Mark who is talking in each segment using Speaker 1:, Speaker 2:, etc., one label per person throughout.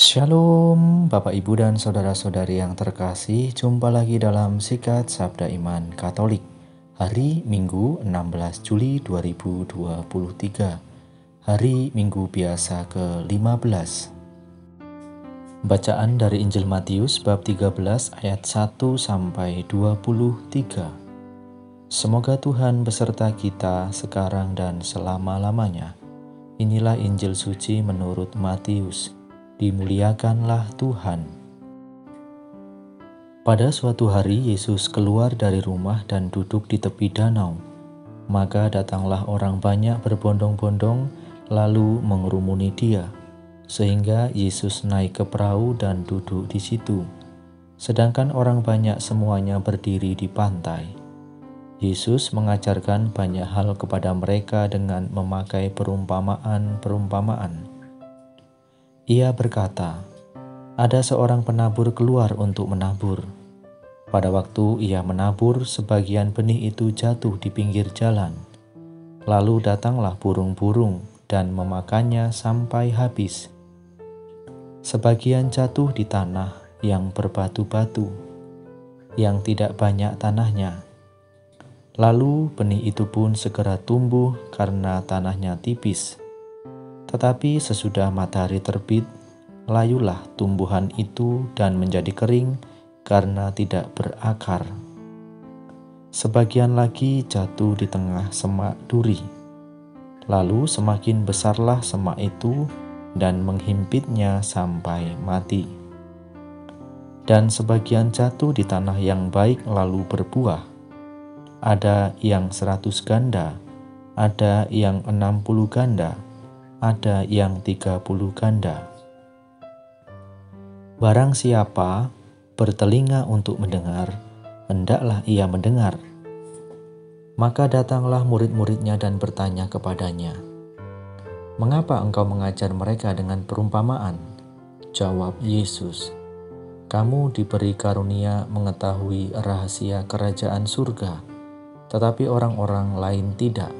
Speaker 1: Shalom Bapak Ibu dan Saudara-saudari yang terkasih, jumpa lagi dalam Sikat Sabda Iman Katolik. Hari Minggu 16 Juli 2023, hari Minggu biasa ke-15. Bacaan dari Injil Matius bab 13 ayat 1 sampai 23. Semoga Tuhan beserta kita sekarang dan selama-lamanya. Inilah Injil suci menurut Matius. Dimuliakanlah Tuhan. Pada suatu hari Yesus keluar dari rumah dan duduk di tepi danau. Maka datanglah orang banyak berbondong-bondong lalu mengerumuni dia, sehingga Yesus naik ke perahu dan duduk di situ. Sedangkan orang banyak semuanya berdiri di pantai. Yesus mengajarkan banyak hal kepada mereka dengan memakai perumpamaan-perumpamaan. Ia berkata, ada seorang penabur keluar untuk menabur. Pada waktu ia menabur, sebagian benih itu jatuh di pinggir jalan. Lalu datanglah burung-burung dan memakannya sampai habis. Sebagian jatuh di tanah yang berbatu-batu, yang tidak banyak tanahnya. Lalu benih itu pun segera tumbuh karena tanahnya tipis. Tetapi sesudah matahari terbit, layulah tumbuhan itu dan menjadi kering karena tidak berakar. Sebagian lagi jatuh di tengah semak duri. Lalu semakin besarlah semak itu dan menghimpitnya sampai mati. Dan sebagian jatuh di tanah yang baik lalu berbuah. Ada yang 100 ganda, ada yang 60 ganda, ada yang 30 ganda. Barang siapa bertelinga untuk mendengar, hendaklah ia mendengar. Maka datanglah murid-muridnya dan bertanya kepadanya, "Mengapa engkau mengajar mereka dengan perumpamaan?" Jawab Yesus, "Kamu diberi karunia mengetahui rahasia kerajaan surga, tetapi orang-orang lain tidak.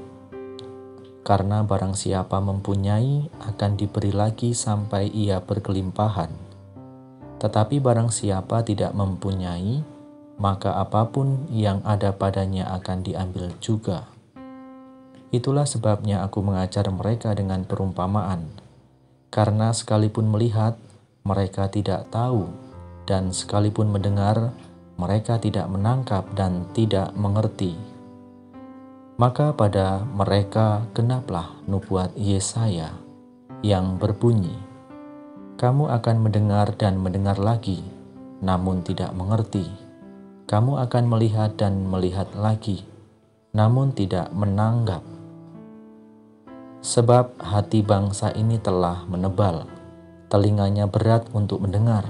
Speaker 1: Karena barang siapa mempunyai akan diberi lagi sampai ia berkelimpahan. Tetapi barang siapa tidak mempunyai, maka apapun yang ada padanya akan diambil juga. Itulah sebabnya aku mengajar mereka dengan perumpamaan. Karena sekalipun melihat, mereka tidak tahu, dan sekalipun mendengar, mereka tidak menangkap dan tidak mengerti. Maka pada mereka genaplah nubuat Yesaya yang berbunyi, kamu akan mendengar dan mendengar lagi, namun tidak mengerti. Kamu akan melihat dan melihat lagi, namun tidak menanggap. Sebab hati bangsa ini telah menebal, telinganya berat untuk mendengar,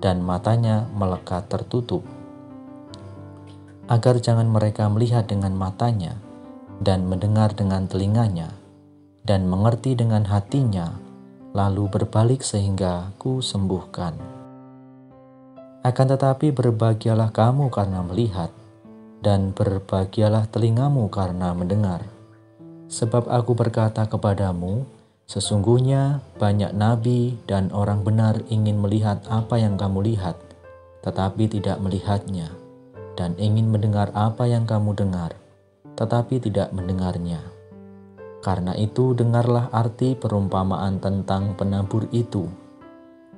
Speaker 1: dan matanya melekat tertutup. Agar jangan mereka melihat dengan matanya, dan mendengar dengan telinganya, dan mengerti dengan hatinya, lalu berbalik sehingga ku sembuhkan. Akan tetapi berbahagialah kamu karena melihat, dan berbahagialah telingamu karena mendengar. Sebab aku berkata kepadamu, sesungguhnya banyak nabi dan orang benar ingin melihat apa yang kamu lihat, tetapi tidak melihatnya, dan ingin mendengar apa yang kamu dengar, tetapi tidak mendengarnya. Karena itu dengarlah arti perumpamaan tentang penabur itu.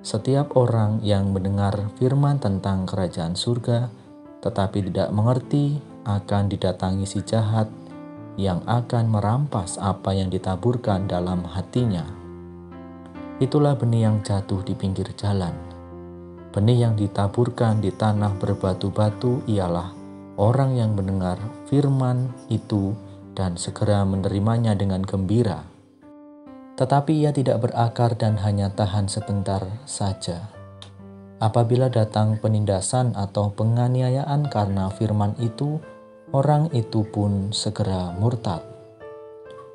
Speaker 1: Setiap orang yang mendengar firman tentang kerajaan surga, tetapi tidak mengerti, akan didatangi si jahat yang akan merampas apa yang ditaburkan dalam hatinya. Itulah benih yang jatuh di pinggir jalan. Benih yang ditaburkan di tanah berbatu-batu ialah orang yang mendengar firman itu dan segera menerimanya dengan gembira. Tetapi ia tidak berakar dan hanya tahan sebentar saja. Apabila datang penindasan atau penganiayaan karena firman itu, orang itu pun segera murtad.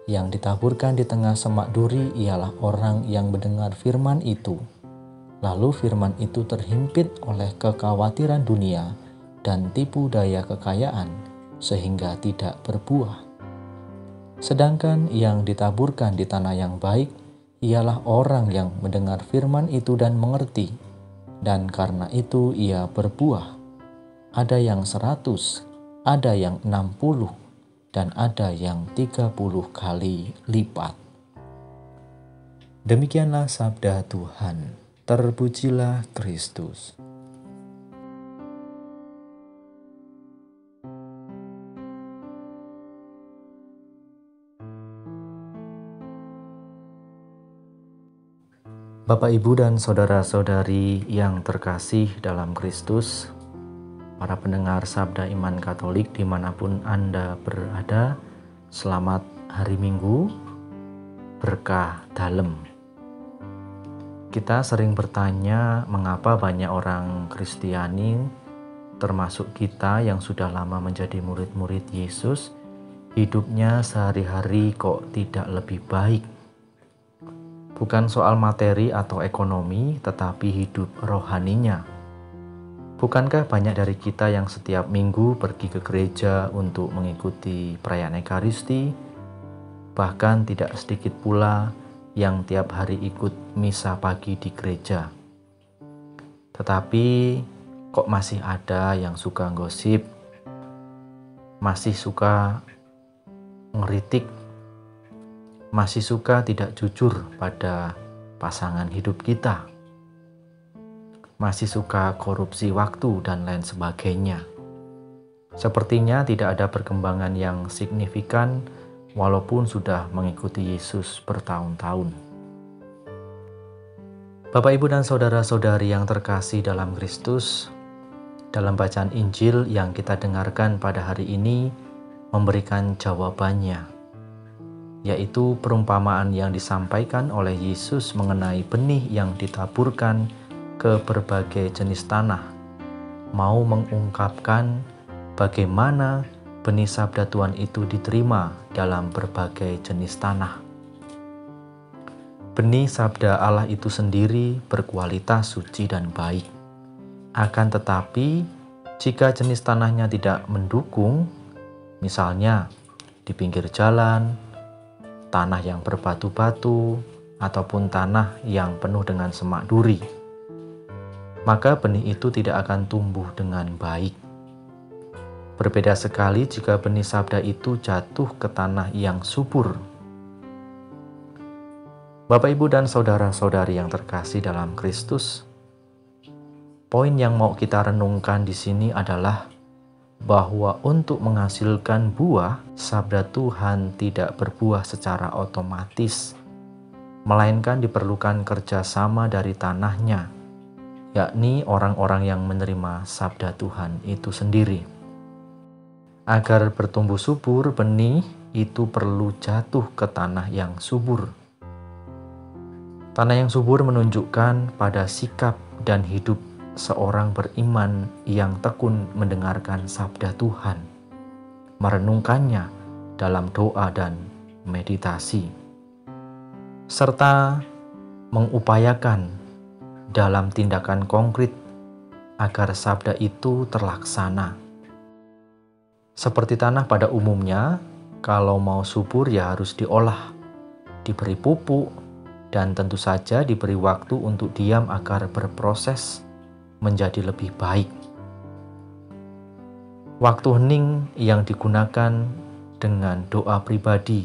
Speaker 1: Yang ditaburkan di tengah semak duri ialah orang yang mendengar firman itu. Lalu firman itu terhimpit oleh kekhawatiran dunia dan tipu daya kekayaan, sehingga tidak berbuah. Sedangkan yang ditaburkan di tanah yang baik ialah orang yang mendengar firman itu dan mengerti, dan karena itu ia berbuah. Ada yang 100, ada yang 60, dan ada yang 30 kali lipat. Demikianlah sabda Tuhan. Terpujilah Kristus. Bapak, Ibu, dan saudara-saudari yang terkasih dalam Kristus, para pendengar Sabda Iman Katolik dimanapun Anda berada, selamat hari Minggu, berkah dalem. Kita sering bertanya mengapa banyak orang Kristiani, termasuk kita yang sudah lama menjadi murid-murid Yesus, hidupnya sehari-hari kok tidak lebih baik. Bukan soal materi atau ekonomi, tetapi hidup rohaninya. Bukankah banyak dari kita yang setiap minggu pergi ke gereja untuk mengikuti perayaan Ekaristi, bahkan tidak sedikit pula yang tiap hari ikut misa pagi di gereja. Tetapi kok masih ada yang suka gosip, masih suka ngeritik, masih suka tidak jujur pada pasangan hidup kita, masih suka korupsi waktu dan lain sebagainya. Sepertinya tidak ada perkembangan yang signifikan walaupun sudah mengikuti Yesus bertahun-tahun. Bapak, Ibu, dan saudara-saudari yang terkasih dalam Kristus, dalam bacaan Injil yang kita dengarkan pada hari ini memberikan jawabannya, yaitu perumpamaan yang disampaikan oleh Yesus mengenai benih yang ditaburkan ke berbagai jenis tanah, mau mengungkapkan bagaimana benih sabda Tuhan itu diterima dalam berbagai jenis tanah. Benih sabda Allah itu sendiri berkualitas suci dan baik. Akan tetapi, jika jenis tanahnya tidak mendukung, misalnya di pinggir jalan, tanah yang berbatu-batu, ataupun tanah yang penuh dengan semak duri, maka benih itu tidak akan tumbuh dengan baik. Berbeda sekali jika benih sabda itu jatuh ke tanah yang subur. Bapak, Ibu, dan saudara-saudari yang terkasih dalam Kristus, poin yang mau kita renungkan di sini adalah bahwa untuk menghasilkan buah, sabda Tuhan tidak berbuah secara otomatis, melainkan diperlukan kerjasama dari tanahnya, yakni orang-orang yang menerima sabda Tuhan itu sendiri. Agar bertumbuh subur, benih itu perlu jatuh ke tanah yang subur. Tanah yang subur menunjukkan pada sikap dan hidup seorang beriman yang tekun mendengarkan sabda Tuhan, merenungkannya dalam doa dan meditasi, serta mengupayakan dalam tindakan konkret agar sabda itu terlaksana. Seperti tanah pada umumnya, kalau mau subur ya harus diolah, diberi pupuk, dan tentu saja diberi waktu untuk diam agar berproses menjadi lebih baik. Waktu hening yang digunakan dengan doa pribadi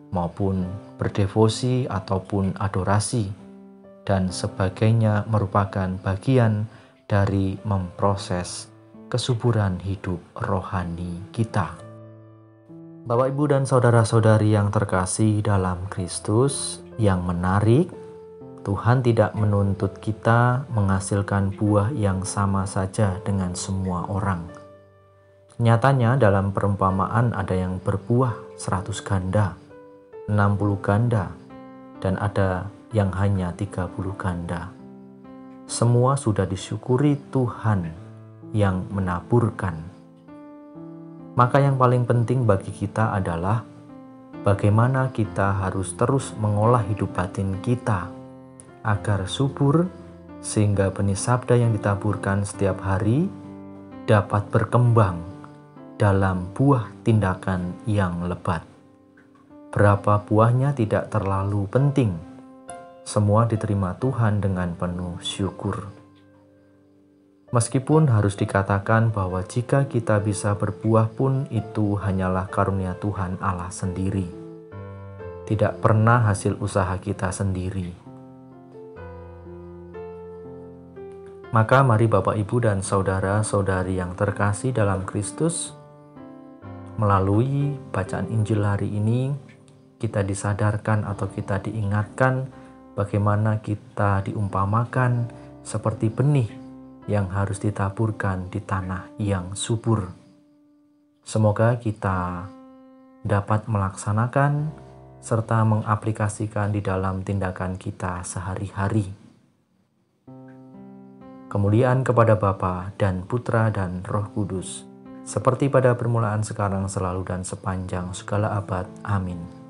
Speaker 1: maupun berdevosi ataupun adorasi dan sebagainya merupakan bagian dari memproses kesuburan hidup rohani kita. Bapak, Ibu, dan saudara-saudari yang terkasih dalam Kristus, yang menarik, Tuhan tidak menuntut kita menghasilkan buah yang sama saja dengan semua orang. Nyatanya dalam perumpamaan ada yang berbuah 100 ganda, 60 ganda, dan ada yang hanya 30 ganda. Semua sudah disyukuri Tuhan yang menaburkan. Maka yang paling penting bagi kita adalah bagaimana kita harus terus mengolah hidup batin kita agar subur, sehingga benih sabda yang ditaburkan setiap hari dapat berkembang dalam buah tindakan yang lebat. Berapa buahnya tidak terlalu penting, semua diterima Tuhan dengan penuh syukur. Meskipun harus dikatakan bahwa jika kita bisa berbuah pun itu hanyalah karunia Tuhan Allah sendiri. Tidak pernah hasil usaha kita sendiri. Maka mari Bapak, Ibu, dan saudara-saudari yang terkasih dalam Kristus, melalui bacaan Injil hari ini, kita disadarkan atau kita diingatkan bagaimana kita diumpamakan seperti benih yang harus ditaburkan di tanah yang subur. Semoga kita dapat melaksanakan serta mengaplikasikan di dalam tindakan kita sehari-hari. Kemuliaan kepada Bapa dan Putra dan Roh Kudus, seperti pada permulaan, sekarang, selalu, dan sepanjang segala abad. Amin.